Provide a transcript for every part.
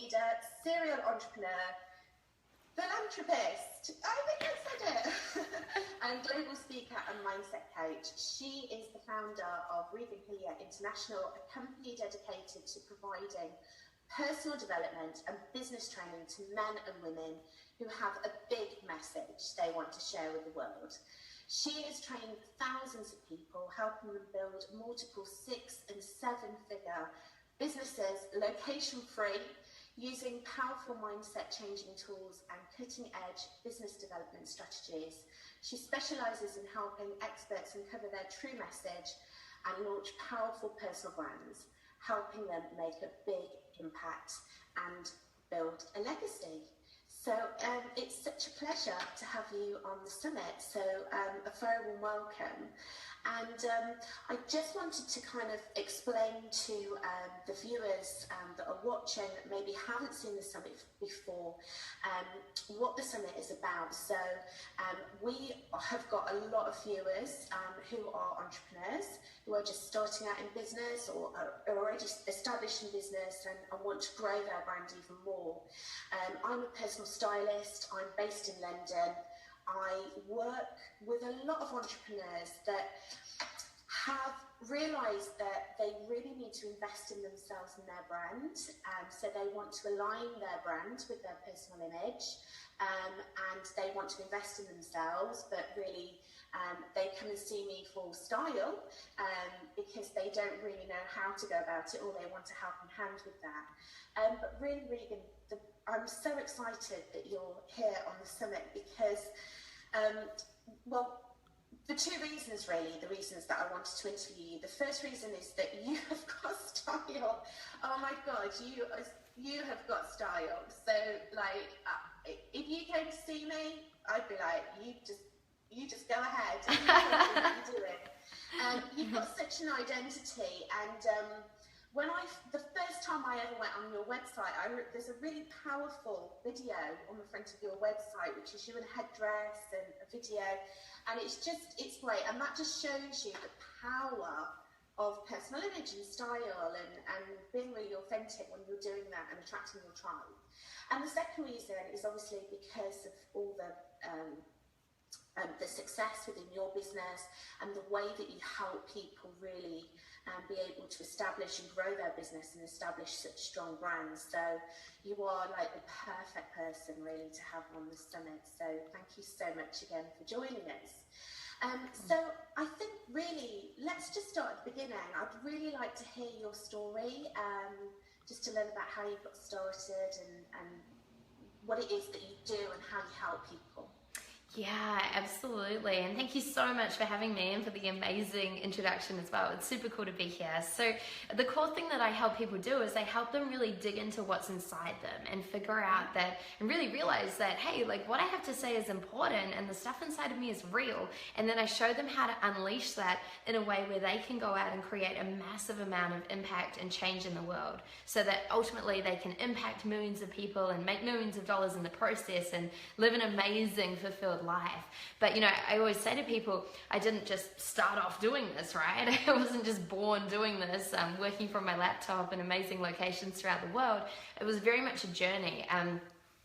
leader, serial entrepreneur, philanthropist, I think I said it, and global speaker and mindset coach. She is the founder of Regan Hillyer International, a company dedicated to providing personal development and business training to men and women who have a big message they want to share with the world. She has trained thousands of people, helping them build multiple 6- and 7-figure businesses, location-free, using powerful mindset-changing tools and cutting-edge business development strategies. She specialises in helping experts uncover their true message and launch powerful personal brands, helping them make a big impact and build a legacy. So it's such a pleasure to have you on the summit. So a very warm welcome. And I just wanted to kind of explain to the viewers that are watching that maybe haven't seen the summit before what the summit is about. So we have got a lot of viewers who are entrepreneurs, who are just starting out in business or are already established in business and want to grow their brand even more. I'm a personal stylist. I'm based in London. I work with a lot of entrepreneurs that have realised that they really need to invest in themselves and their brand. So they want to align their brand with their personal image, and they want to invest in themselves, but really they come and see me for style because they don't really know how to go about it, or they want a helping hand with that. But really, Regan, I'm so excited that you're here on the summit because, well, for two reasons really, the reasons that I wanted to interview you. The first reason is that you have got style. Oh my God, you have got style. So like, if you came to see me, I'd be like, you just go ahead and you know what you're doing. You've got such an identity, and the first time I ever went on your website, there's a really powerful video on the front of your website, which is you in a headdress and a video, and it's great, and that just shows you the power of personal image and style and being really authentic when you're doing that and attracting your tribe. And the second reason is obviously because of all the success within your business and the way that you help people really be able to establish and grow their business and establish such strong brands. So you are like the perfect person really to have on the summit. So thank you so much again for joining us. So I think really, let's just start at the beginning. I'd really like to hear your story, just to learn about how you got started and what it is that you do and how you help people. Yeah, absolutely. And thank you so much for having me and for the amazing introduction as well. It's super cool to be here. So the core thing that I help people do is I help them really dig into what's inside them and figure out that and really realize that, hey, like what I have to say is important and the stuff inside of me is real. And then I show them how to unleash that in a way where they can go out and create a massive amount of impact and change in the world so that ultimately they can impact millions of people and make millions of dollars in the process and live an amazing, fulfilled life. But you know, I always say to people, I didn't just start off doing this, right? I wasn't just born doing this, working from my laptop in amazing locations throughout the world. It was very much a journey.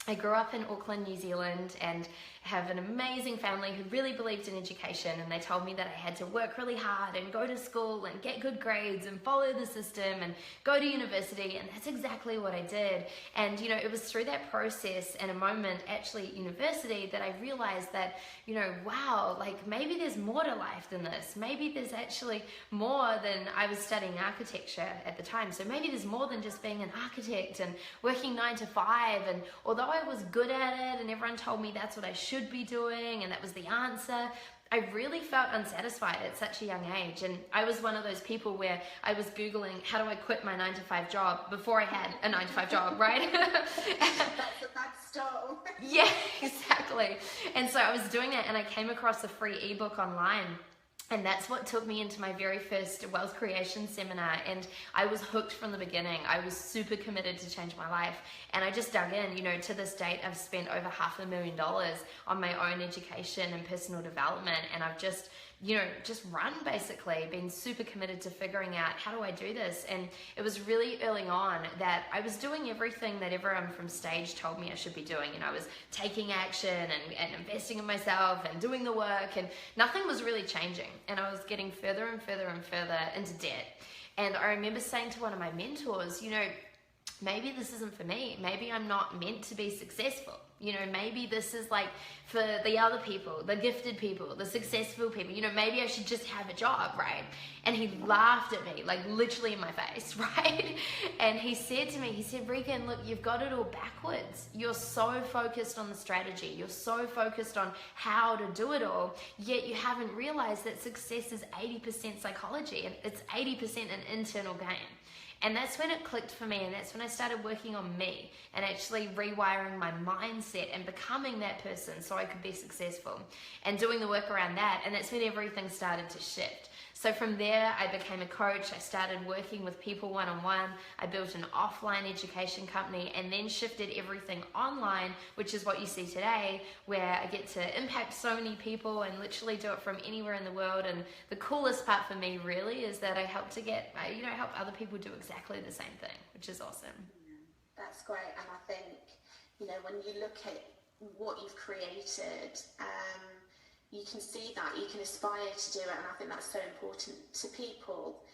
I grew up in Auckland, New Zealand, and have an amazing family who really believed in education, and they told me that I had to work really hard and go to school and get good grades and follow the system and go to university, and that's exactly what I did. And you know, it was through that process and a moment actually at university that I realized that, you know, wow, like maybe there's more to life than this. Maybe there's actually more than I was studying architecture at the time. So maybe there's more than just being an architect and working 9 to 5. And although I was good at it and everyone told me that's what I should be doing and that was the answer, I really felt unsatisfied at such a young age. And I was one of those people where I was Googling, how do I quit my 9 to 5 job before I had a 9 to 5 job, right? That's a bad start. Yeah, exactly. And so I was doing that and I came across a free ebook online. And that's what took me into my very first wealth creation seminar, and I was hooked from the beginning. I was super committed to change my life, and I just dug in. You know, to this date, I've spent over $500,000 on my own education and personal development, and I've just just run basically, been super committed to figuring out how do I do this. And it was really early on that I was doing everything that everyone from stage told me I should be doing. I was taking action and investing in myself and doing the work, and nothing was really changing. And I was getting further and further and further into debt. And I remember saying to one of my mentors, maybe this isn't for me. Maybe I'm not meant to be successful. Maybe this is like for the other people, the gifted people, the successful people. Maybe I should just have a job, right? And he laughed at me, like literally in my face, right? And he said to me, Regan, look, you've got it all backwards. You're so focused on the strategy. You're so focused on how to do it all, yet you haven't realized that success is 80% psychology and it's 80% an internal game. And that's when it clicked for me, and that's when I started working on me and actually rewiring my mindset and becoming that person so I could be successful and doing the work around that. And that's when everything started to shift. So from there, I became a coach. I started working with people one-on-one. I built an offline education company and then shifted everything online, which is what you see today, where I get to impact so many people and literally do it from anywhere in the world. And the coolest part for me really is that I help other people do exactly the same thing, which is awesome. That's great. And I think, when you look at what you've created, you can see that, you can aspire to do it, and I think that's so important to people.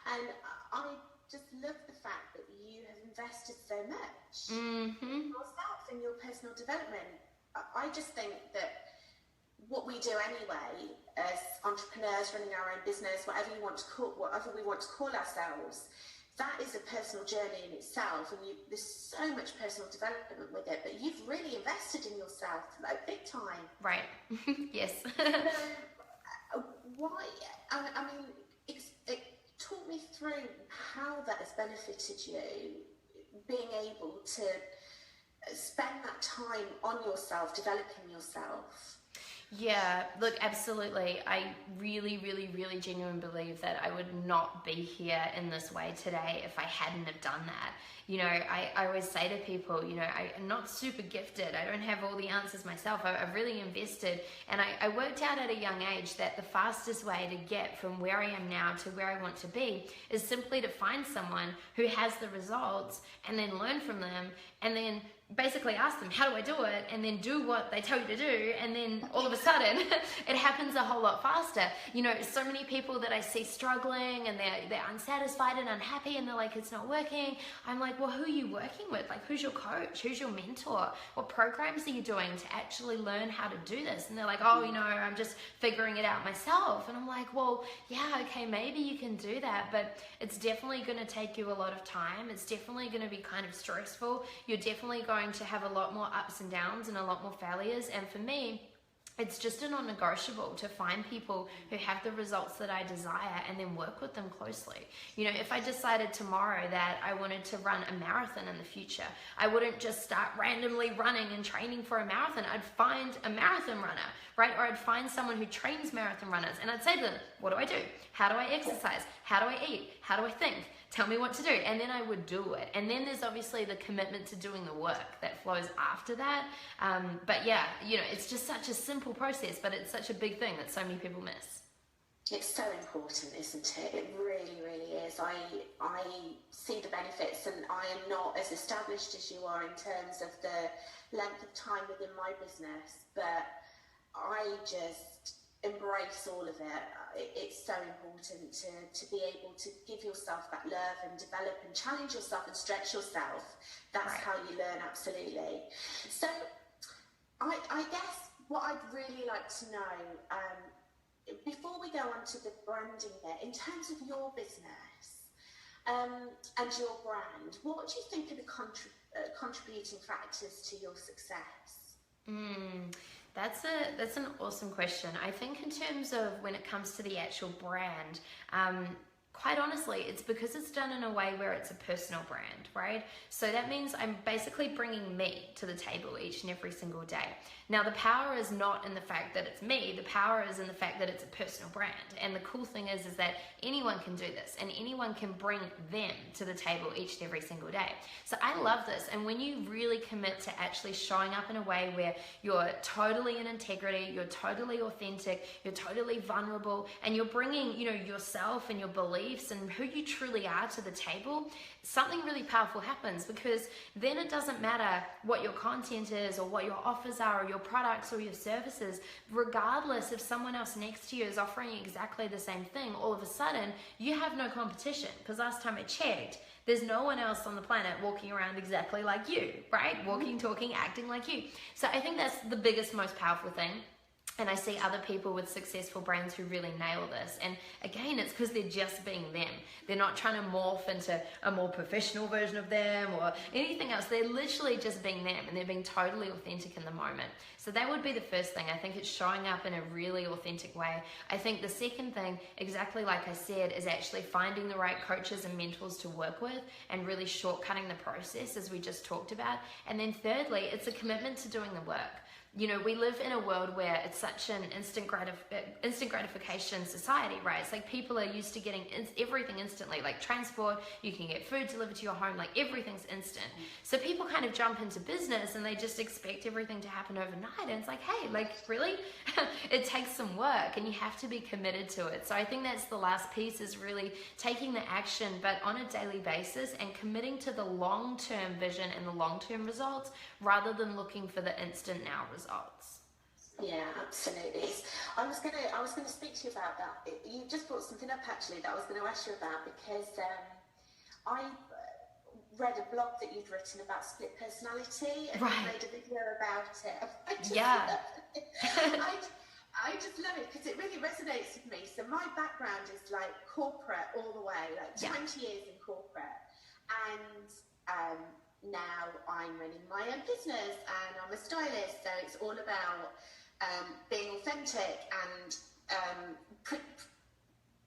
And I just love the fact that you have invested so much in yourself, in your personal development. I just think that what we do anyway as entrepreneurs running our own business, whatever we want to call ourselves, that is a personal journey in itself, and there's so much personal development with it, but you've really invested in yourself, like big time. Right. Yes. Why? I mean, talk me through how that has benefited you, being able to spend that time on yourself, developing yourself. Yeah, look, absolutely. I really, really, really genuinely believe that I would not be here in this way today if I hadn't have done that. I always say to people, I'm not super gifted. I don't have all the answers myself. I've really invested, and I worked out at a young age that the fastest way to get from where I am now to where I want to be is simply to find someone who has the results and then learn from them and then basically ask them, how do I do it? And then do what they tell you to do. And then all of a sudden it happens a whole lot faster. So many people that I see struggling and they're unsatisfied and unhappy and they're like, it's not working. I'm like, well, who are you working with? Like, who's your coach? Who's your mentor? What programs are you doing to actually learn how to do this? And they're like, oh, I'm just figuring it out myself. And I'm like, well, yeah, okay, maybe you can do that, but it's definitely going to take you a lot of time. It's definitely going to be kind of stressful. You're definitely going to have a lot more ups and downs and a lot more failures. And for me, it's just a non-negotiable to find people who have the results that I desire and then work with them closely. If I decided tomorrow that I wanted to run a marathon in the future, I wouldn't just start randomly running and training for a marathon. I'd find a marathon runner, right? Or I'd find someone who trains marathon runners and I'd say to them, what do I do? How do I exercise? How do I eat? How do I think? Tell me what to do. And then I would do it. And then there's obviously the commitment to doing the work that flows after that. But yeah, it's just such a simple process, but it's such a big thing that so many people miss. It's so important, isn't it? It really, really is. I see the benefits, and I am not as established as you are in terms of the length of time within my business, but I just embrace all of it. It's so important to be able to give yourself that love and develop and challenge yourself and stretch yourself. That's right. How you learn, absolutely. So I guess what I'd really like to know, before we go on to the branding bit, in terms of your business and your brand, what do you think are the contributing factors to your success? That's an awesome question. I think in terms of when it comes to the actual brand, quite honestly, it's because it's done in a way where it's a personal brand, right? So that means I'm basically bringing me to the table each and every single day. Now, the power is not in the fact that it's me. The power is in the fact that it's a personal brand. And the cool thing is that anyone can do this, and anyone can bring them to the table each and every single day. So I love this. And when you really commit to actually showing up in a way where you're totally in integrity, you're totally authentic, you're totally vulnerable, and you're bringing, yourself and your beliefs and who you truly are to the table, something really powerful happens, because then it doesn't matter what your content is or what your offers are or your products or your services. Regardless if someone else next to you is offering exactly the same thing, all of a sudden you have no competition, because last time I checked, there's no one else on the planet walking around exactly like you, right? Walking, talking, acting like you. So I think that's the biggest, most powerful thing. And I see other people with successful brands who really nail this. And again, it's because they're just being them. They're not trying to morph into a more professional version of them or anything else. They're literally just being them, and they're being totally authentic in the moment. So that would be the first thing. I think it's showing up in a really authentic way. I think the second thing, exactly like I said, is actually finding the right coaches and mentors to work with and really shortcutting the process, as we just talked about. And then thirdly, it's a commitment to doing the work. We live in a world where it's such an instant gratification society, right? It's like people are used to getting everything instantly, like transport, you can get food delivered to your home, like everything's instant. So people kind of jump into business and they just expect everything to happen overnight. And it's like, hey, like really? It takes some work and you have to be committed to it. So I think that's the last piece, is really taking the action, but on a daily basis, and committing to the long-term vision and the long-term results rather than looking for the instant now results. Yeah, absolutely. I was gonna speak to you about that. You just brought something up actually that I was going to ask you about, because I read a blog that you'd written about split personality, and you made a video about it. I just love it because it really resonates with me. So my background is like corporate all the way, like 20 years in corporate, and now I'm running my own business and I'm a stylist, so it's all about being authentic and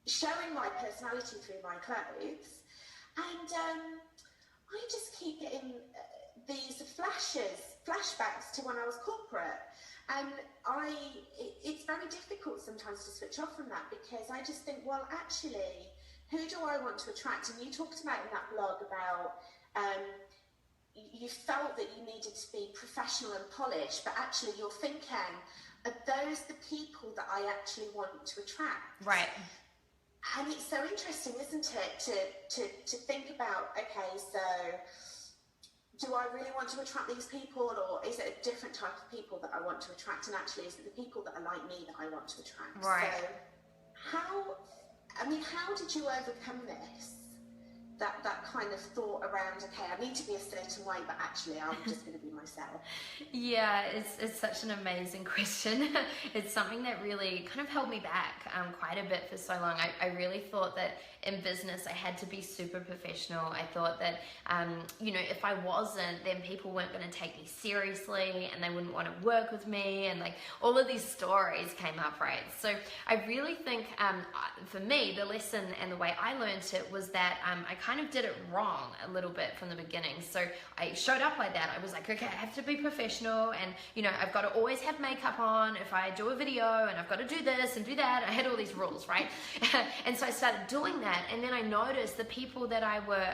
showing my personality through my clothes. And I just keep getting these flashbacks to when I was corporate, and it's very difficult sometimes to switch off from that, because I just think, well, actually, who do I want to attract? And you talked about in that blog about you felt that you needed to be professional and polished, but actually you're thinking, are those the people that I actually want to attract? Right. And it's so interesting, isn't it, to think about, okay, so do I really want to attract these people, or is it a different type of people that I want to attract? And actually, is it the people that are like me that I want to attract? Right. So how did you overcome this? That kind of thought around, okay, I need to be a certain way, but actually I'm just going to be myself. Yeah, it's such an amazing question. It's something that really kind of held me back quite a bit for so long. I really thought that in business I had to be super professional. I thought that, if I wasn't, then people weren't going to take me seriously and they wouldn't want to work with me, and like all of these stories came up, right? So I really think for me, the lesson and the way I learned it was that I kind of did it wrong a little bit from the beginning. So I showed up like that. I was like, okay, I have to be professional, and I've got to always have makeup on if I do a video, and I've got to do this and do that. I had all these rules, right? And so I started doing that, and then I noticed the people that I were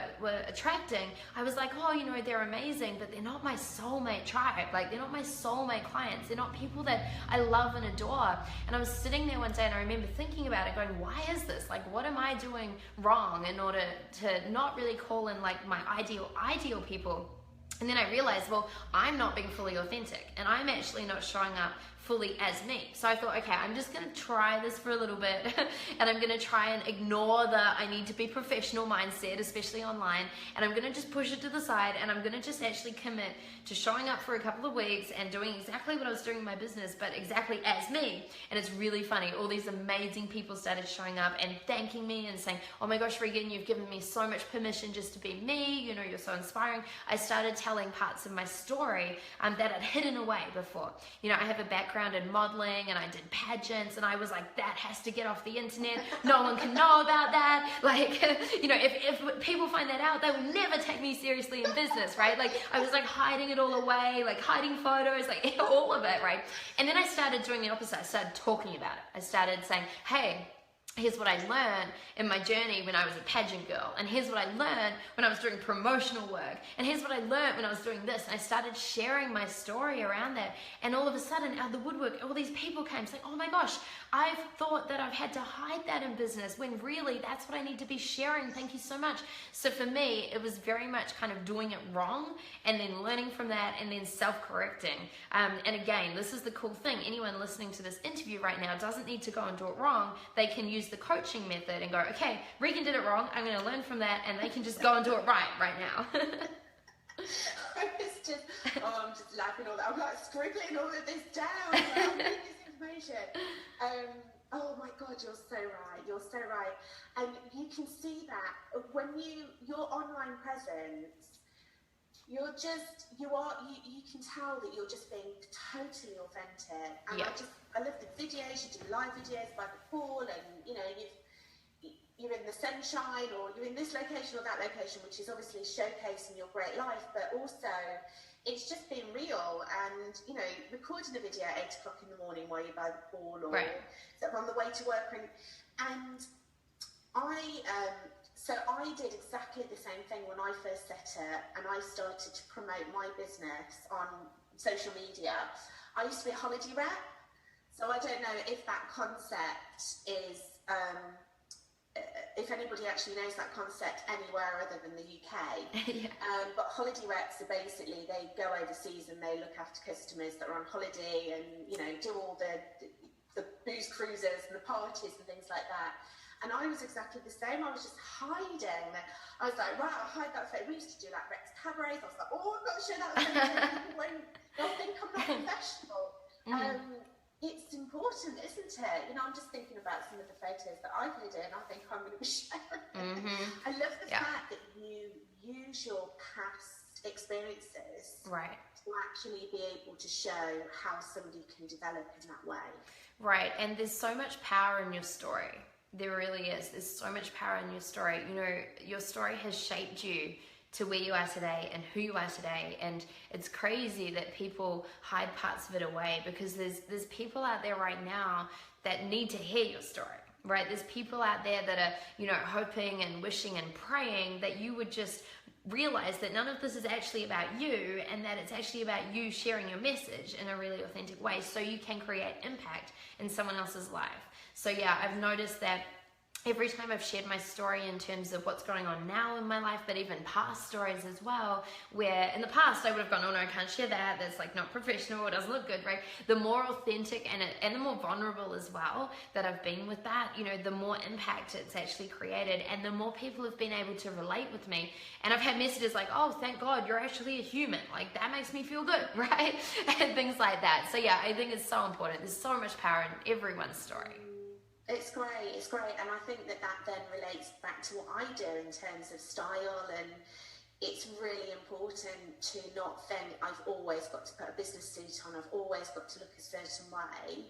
attracting, I was like, oh, they're amazing, but they're not my soulmate tribe. Like, they're not my soulmate clients. They're not people that I love and adore. And I was sitting there one day and I remember thinking about it, going, why is this? Like, what am I doing wrong in order to not really call in like my ideal people? And then I realized, well, I'm not being fully authentic, and I'm actually not showing up fully as me. So I thought, okay, I'm just going to try this for a little bit and I'm going to try and ignore the I need to be professional mindset, especially online, and I'm going to just push it to the side, and I'm going to just actually commit to showing up for a couple of weeks and doing exactly what I was doing in my business, but exactly as me. And it's really funny. All these amazing people started showing up and thanking me and saying, oh my gosh, Regan, you've given me so much permission just to be me. You're so inspiring. I started telling parts of my story that I'd hidden away before. I have a background background in modeling and I did pageants, and I was like, that has to get off the internet. No one can know about that. Like, you know, if people find that out, they will never take me seriously in business, right? Like, I was like hiding it all away, like hiding photos, like all of it, right? And then I started doing the opposite. I started talking about it. I started saying, hey, here's what I learned in my journey when I was a pageant girl. And here's what I learned when I was doing promotional work. And here's what I learned when I was doing this. And I started sharing my story around that. And all of a sudden, out of the woodwork, all these people came saying, oh my gosh, I've thought that I've had to hide that in business, when really that's what I need to be sharing. Thank you so much. So for me, it was very much kind of doing it wrong and then learning from that and then self-correcting. And again, this is the cool thing. Anyone listening to this interview right now doesn't need to go and do it wrong. They can use the coaching method and go, okay, Regan did it wrong. I'm going to learn from that, and they can just go and do it right now. I'm just laughing all that. I'm like scribbling all of this down. I'm reading this information. Oh my God, you're so right. You're so right. And you can see that when your online presence, you can tell that you're just being totally authentic. And Yeah. I love the videos. You do live videos by the pool, and you know, you're in the sunshine, or you're in this location or that location, which is obviously showcasing your great life, but also it's just being real. And you know, recording a video at 8 o'clock in the morning while you're by the pool, or sort of on the way to work, and I did exactly the same thing when I first set it, and I started to promote my business on social media. I used to be a holiday rep, so I don't know if that concept is, if anybody actually knows that concept anywhere other than the UK. Yeah. But holiday reps are basically, they go overseas and they look after customers that are on holiday, and you know, do all the booze cruises and the parties and things like that. And I was exactly the same. I was just hiding. I was like, right, I'll hide that photo. We used to do like Rex cabarets. I was like, oh, I've got to show that photo. They'll think I'm not professional. It's important, isn't it? You know, I'm just thinking about some of the photos that I've hidden. I think I'm going to be sharing. I love the fact that you use your past experiences to actually be able to show how somebody can develop in that way. Right, and there's so much power in your story. There really is. There's so much power in your story. You know, your story has shaped you to where you are today and who you are today. And it's crazy that people hide parts of it away, because there's people out there right now that need to hear your story, right? There's people out there that are, you know, hoping and wishing and praying that you would just realize that none of this is actually about you, and that it's actually about you sharing your message in a really authentic way so you can create impact in someone else's life. So yeah, I've noticed that every time I've shared my story in terms of what's going on now in my life, but even past stories as well, where in the past I would have gone, oh no, I can't share that, that's like not professional, it doesn't look good, right? The more authentic and the more vulnerable as well that I've been with that, you know, the more impact it's actually created, and the more people have been able to relate with me. And I've had messages like, oh, thank God you're actually a human, like that makes me feel good, right? And things like that. So yeah, I think it's so important. There's so much power in everyone's story. It's great, and I think that then relates back to what I do in terms of style, and it's really important to not think I've always got to put a business suit on, I've always got to look a certain way.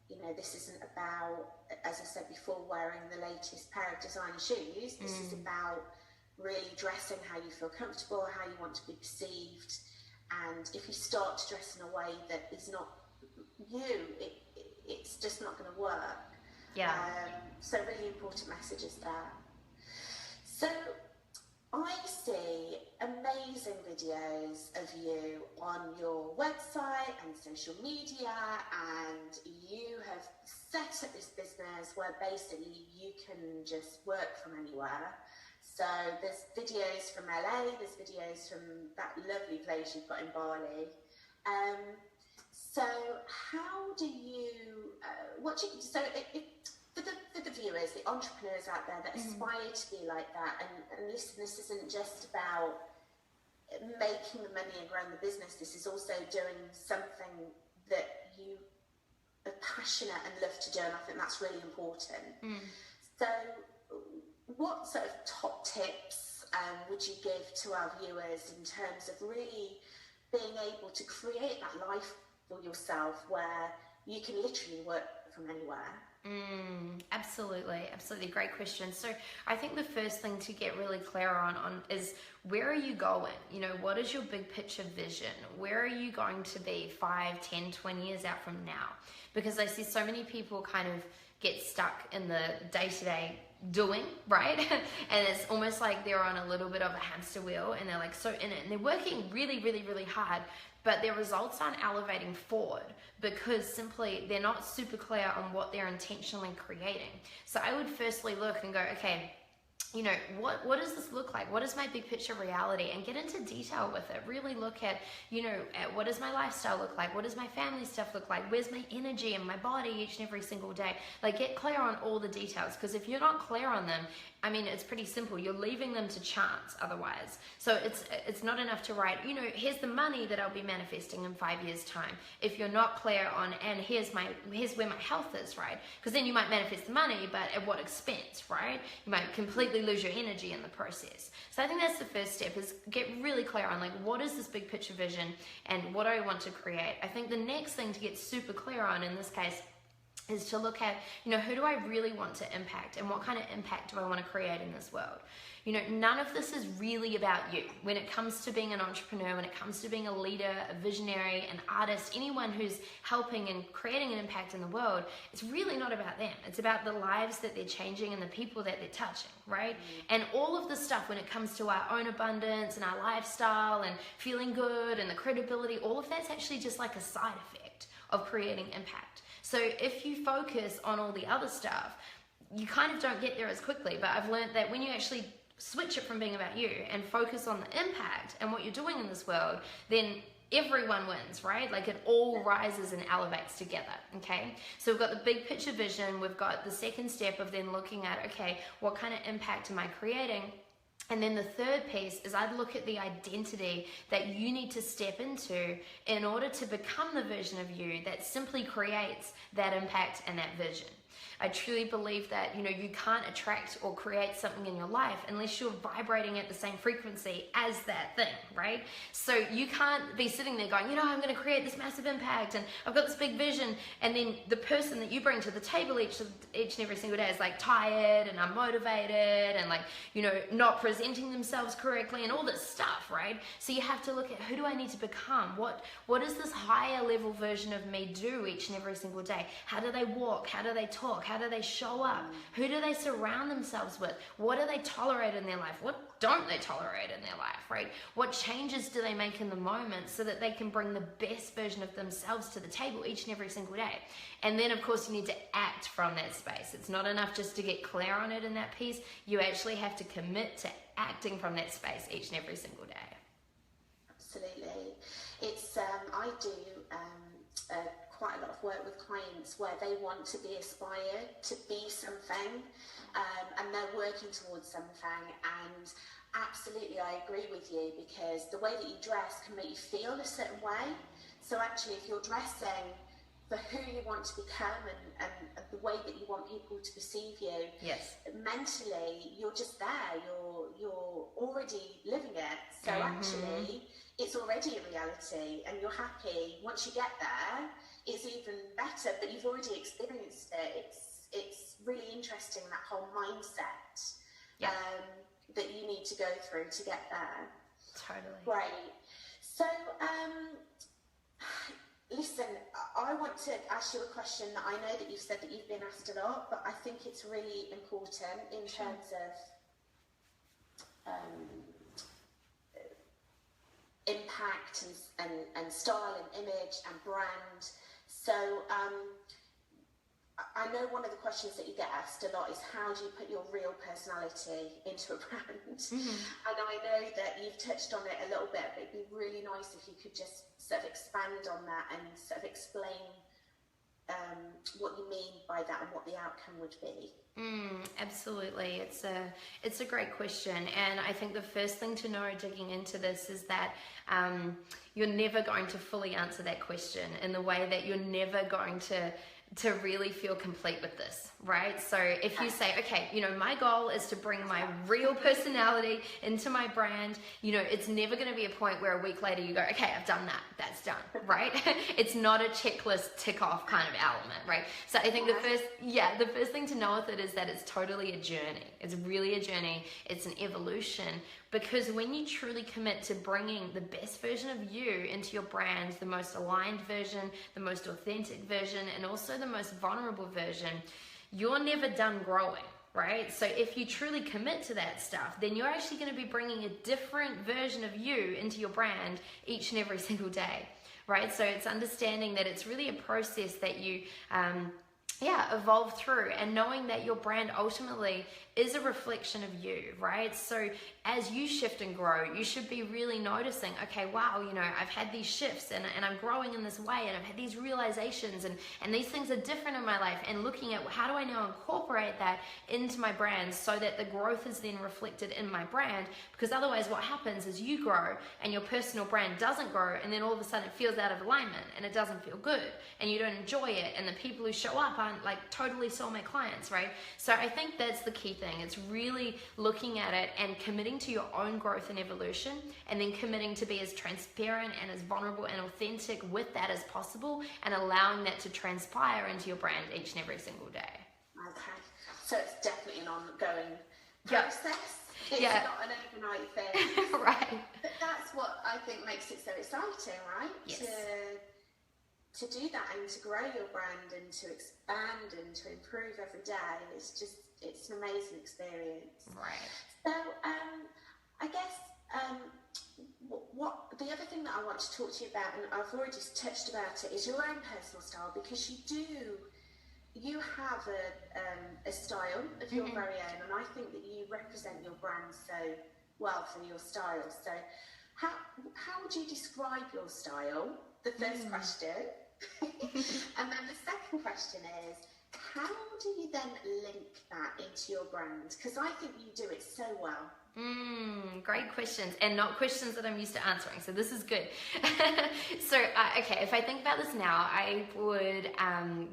You know, this isn't about, as I said before, wearing the latest pair of designer shoes. This is about really dressing how you feel comfortable, how you want to be perceived, and if you start to dress in a way that is not you, it's just not going to work. Yeah. So really important messages there. So I see amazing videos of you on your website and social media, and you have set up this business where basically you can just work from anywhere. So there's videos from LA, there's videos from that lovely place you've got in Bali. So how do you, for the viewers, the entrepreneurs out there that aspire to be like that, and listen, this isn't just about making the money and growing the business, this is also doing something that you are passionate and love to do, and I think that's really important. So what sort of top tips would you give to our viewers in terms of really being able to create that life for yourself where you can literally work from anywhere? Absolutely. Great question. So I think the first thing to get really clear on is, where are you going? You know, what is your big picture vision? Where are you going to be 5, 10, 20 years out from now? Because I see so many people kind of get stuck in the day-to-day doing, right? And it's almost like they're on a little bit of a hamster wheel, and they're like so in it, and they're working really, really, really hard, but their results aren't elevating forward because simply they're not super clear on what they're intentionally creating. So I would firstly look and go, okay, you know, what does this look like? What is my big picture reality? And get into detail with it. Really look at, you know, at what does my lifestyle look like? What does my family stuff look like? Where's my energy and my body each and every single day? Like, get clear on all the details, because if you're not clear on them, I mean, it's pretty simple. You're leaving them to chance otherwise. So it's not enough to write, you know, here's the money that I'll be manifesting in 5 years' time. If you're not clear on, and here's where my health is, right? Because then you might manifest the money, but at what expense, right? You might completely lose your energy in the process. So I think that's the first step, is get really clear on, like, what is this big picture vision and what do I want to create? I think the next thing to get super clear on in this case is to look at, you know, who do I really want to impact, and what kind of impact do I want to create in this world? You know, none of this is really about you. When it comes to being an entrepreneur, when it comes to being a leader, a visionary, an artist, anyone who's helping and creating an impact in the world, it's really not about them. It's about the lives that they're changing and the people that they're touching, right? And all of the stuff when it comes to our own abundance and our lifestyle and feeling good and the credibility, all of that's actually just like a side effect of creating impact. So if you focus on all the other stuff, you kind of don't get there as quickly. But I've learned that when you actually switch it from being about you and focus on the impact and what you're doing in this world, then everyone wins, right? Like, it all rises and elevates together, okay? So we've got the big picture vision. We've got the second step of then looking at, okay, what kind of impact am I creating? And then the third piece is, I'd look at the identity that you need to step into in order to become the version of you that simply creates that impact and that vision. I truly believe that, you know, you can't attract or create something in your life unless you're vibrating at the same frequency as that thing, right? So you can't be sitting there going, you know, I'm going to create this massive impact and I've got this big vision, and then the person that you bring to the table each and every single day is like tired and unmotivated and, like, you know, not presenting themselves correctly and all this stuff, right? So you have to look at, who do I need to become? What does this higher level version of me do each and every single day? How do they walk? How do they talk? How do they show up? Who do they surround themselves with? What do they tolerate in their life? What don't they tolerate in their life, right? What changes do they make in the moment so that they can bring the best version of themselves to the table each and every single day? And then, of course, you need to act from that space. It's not enough just to get clear on it in that piece. You actually have to commit to acting from that space each and every single day. Absolutely. It's I do quite a lot of work with clients where they want to be aspired to be something, and they're working towards something. And absolutely, I agree with you, because the way that you dress can make you feel a certain way. So actually, if you're dressing for who you want to become and the way that you want people to perceive you, yes, mentally, you're just there. You're already living it. So actually, it's already a reality, and you're happy. Once you get there, it's even better, but you've already experienced it. It's really interesting, that whole mindset that you need to go through to get there. Totally. Great. So, listen, I want to ask you a question that I know that you've said that you've been asked a lot, but I think it's really important in terms of impact and style and image and brand. So I know one of the questions that you get asked a lot is, how do you put your real personality into a brand? And I know that you've touched on it a little bit, but it'd be really nice if you could just sort of expand on that and sort of explain what you mean by that and what the outcome would be. Absolutely. It's a great question, and I think the first thing to know digging into this is that you're never going to fully answer that question in the way that you're never going to to really feel complete with this, right? So if you say, okay, you know, my goal is to bring my real personality into my brand, you know, it's never going to be a point where a week later you go, okay, I've done that, that's done, right? It's not a checklist tick off kind of element, right? So I think the first thing to know with it is that it's totally a journey. It's really a journey. It's an evolution, because when you truly commit to bringing the best version of you into your brand, the most aligned version, the most authentic version, and also the most vulnerable version, you're never done growing, right? So if you truly commit to that stuff, then you're actually going to be bringing a different version of you into your brand each and every single day, right? So it's understanding that it's really a process that you evolve through, and knowing that your brand ultimately is a reflection of you, right? So as you shift and grow, you should be really noticing, okay, wow, you know, I've had these shifts and I'm growing in this way, and I've had these realizations, and these things are different in my life, and looking at how do I now incorporate that into my brand so that the growth is then reflected in my brand. Because otherwise what happens is you grow and your personal brand doesn't grow, and then all of a sudden it feels out of alignment and it doesn't feel good and you don't enjoy it, and the people who show up aren't like totally soulmate clients, right? So I think that's the key thing. It's really looking at it and committing to your own growth and evolution, and then committing to be as transparent and as vulnerable and authentic with that as possible, and allowing that to transpire into your brand each and every single day. Okay, so it's definitely an ongoing process. It's not an overnight thing. Right. But that's what I think makes it so exciting, right? Yes. To do that and to grow your brand and to expand and to improve every day, it's an amazing experience. Right. So I guess what the other thing that I want to talk to you about, and I've already just touched about it, is your own personal style, because you have a style of your very own, and I think that you represent your brand so well for your style. So how would you describe your style? The first question. And then the second question is, how do you then link that into your brand? Because I think you do it so well. Great questions, and not questions that I'm used to answering, so this is good. So okay, if I think about this now, I would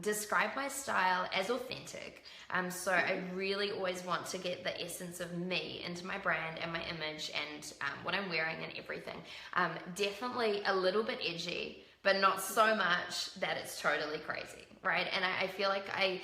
describe my style as authentic. So I really always want to get the essence of me into my brand and my image and what I'm wearing and everything. Definitely a little bit edgy, but not so much that it's totally crazy, right? And I feel like I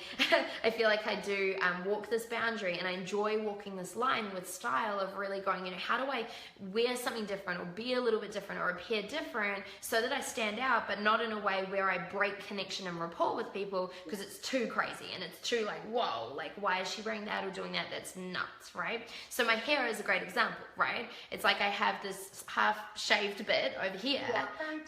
feel like I do walk this boundary, and I enjoy walking this line with style of really going, you know, how do I wear something different or be a little bit different or appear different so that I stand out, but not in a way where I break connection and rapport with people because it's too crazy and it's too like, whoa, like why is she wearing that or doing that? That's nuts, right? So my hair is a great example, right? It's like I have this half shaved bit over here. Yeah,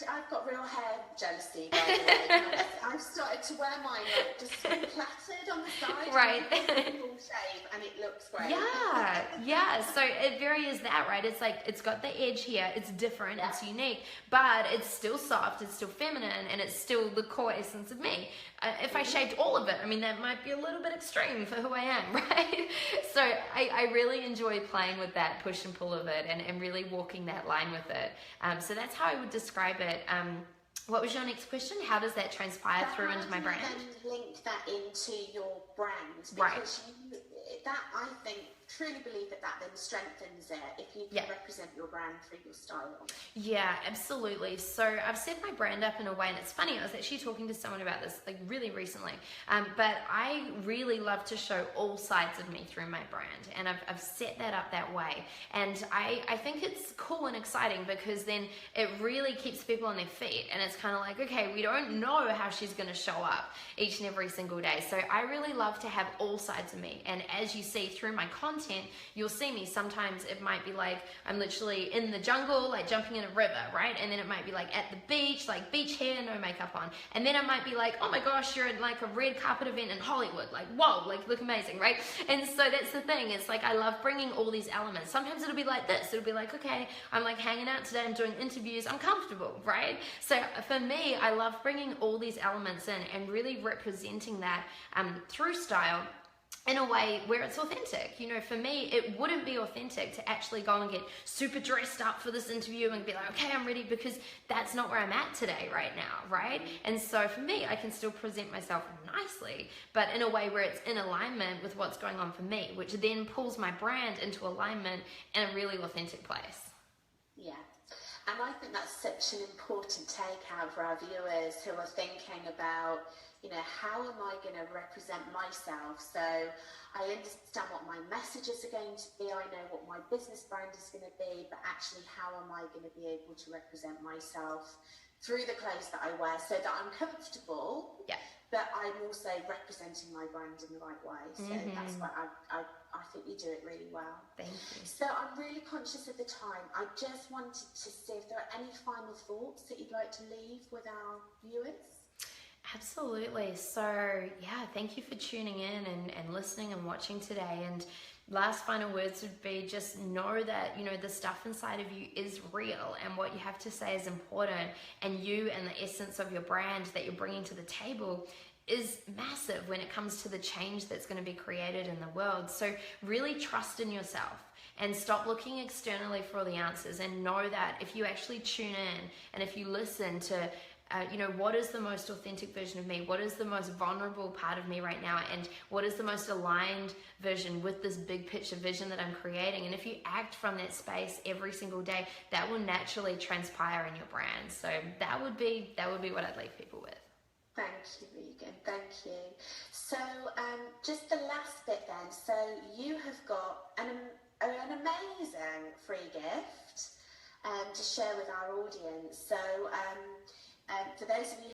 I've got real hair jealousy, by the way. I've started to wear mine like just plaited on the side, right? Full shave, and it looks great. Yeah. So it very is that, right? It's like it's got the edge here. It's different. It's unique, but it's still soft. It's still feminine, and it's still the core essence of me. If I shaved all of it, I mean, that might be a little bit extreme for who I am, right? So I really enjoy playing with that push and pull of it, and really walking that line with it. So that's how I would describe it. What was your next question? How does that transpire through into my brand? How do you then link that into your brand? Because right. That, I think, truly believe that then strengthens it if you can represent your brand through your style. Yeah, absolutely. So I've set my brand up in a way, and it's funny, I was actually talking to someone about this like really recently, but I really love to show all sides of me through my brand, and I've set that up that way, and I think it's cool and exciting because then it really keeps people on their feet, and it's kind of like, okay, we don't know how she's going to show up each and every single day. So I really love to have all sides of me, and as you see through my content, you'll see me. Sometimes it might be like I'm literally in the jungle, like jumping in a river, right? And then it might be like at the beach, like beach hair, no makeup on. And then it might be like, oh my gosh, you're at like a red carpet event in Hollywood, like whoa, like look amazing, right? And so that's the thing. It's like I love bringing all these elements. Sometimes it'll be like this. It'll be like, okay, I'm like hanging out today, I'm doing interviews, I'm comfortable, right? So for me, I love bringing all these elements in and really representing that through style. in a way where it's authentic. You know, for me, it wouldn't be authentic to actually go and get super dressed up for this interview and be like, okay, I'm ready, because that's not where I'm at today right now, right? And so for me, I can still present myself nicely, but in a way where it's in alignment with what's going on for me, which then pulls my brand into alignment in a really authentic place. Yeah. And I think that's such an important takeout for our viewers who are thinking about, you know, how am I going to represent myself? So I understand what my messages are going to be. I know what my business brand is going to be, but actually how am I going to be able to represent myself through the clothes that I wear so that I'm comfortable, but I'm also representing my brand in the right way. So that's why I think you do it really well. Thank you. So I'm really conscious of the time. I just wanted to see if there are any final thoughts that you'd like to leave with our viewers. Absolutely. So yeah, thank you for tuning in and listening and watching today. And last final words would be, just know that, you know, the stuff inside of you is real, and what you have to say is important, and you and the essence of your brand that you're bringing to the table is massive when it comes to the change that's going to be created in the world. So really trust in yourself and stop looking externally for all the answers, and know that if you actually tune in and if you listen to you know, what is the most authentic version of me? What is the most vulnerable part of me right now? And what is the most aligned version with this big picture vision that I'm creating? And if you act from that space every single day, that will naturally transpire in your brand. So that would be what I'd leave people with. Thank you, Regan. Thank you. So just the last bit then. So you have got an amazing free gift to share with our audience. So for those of you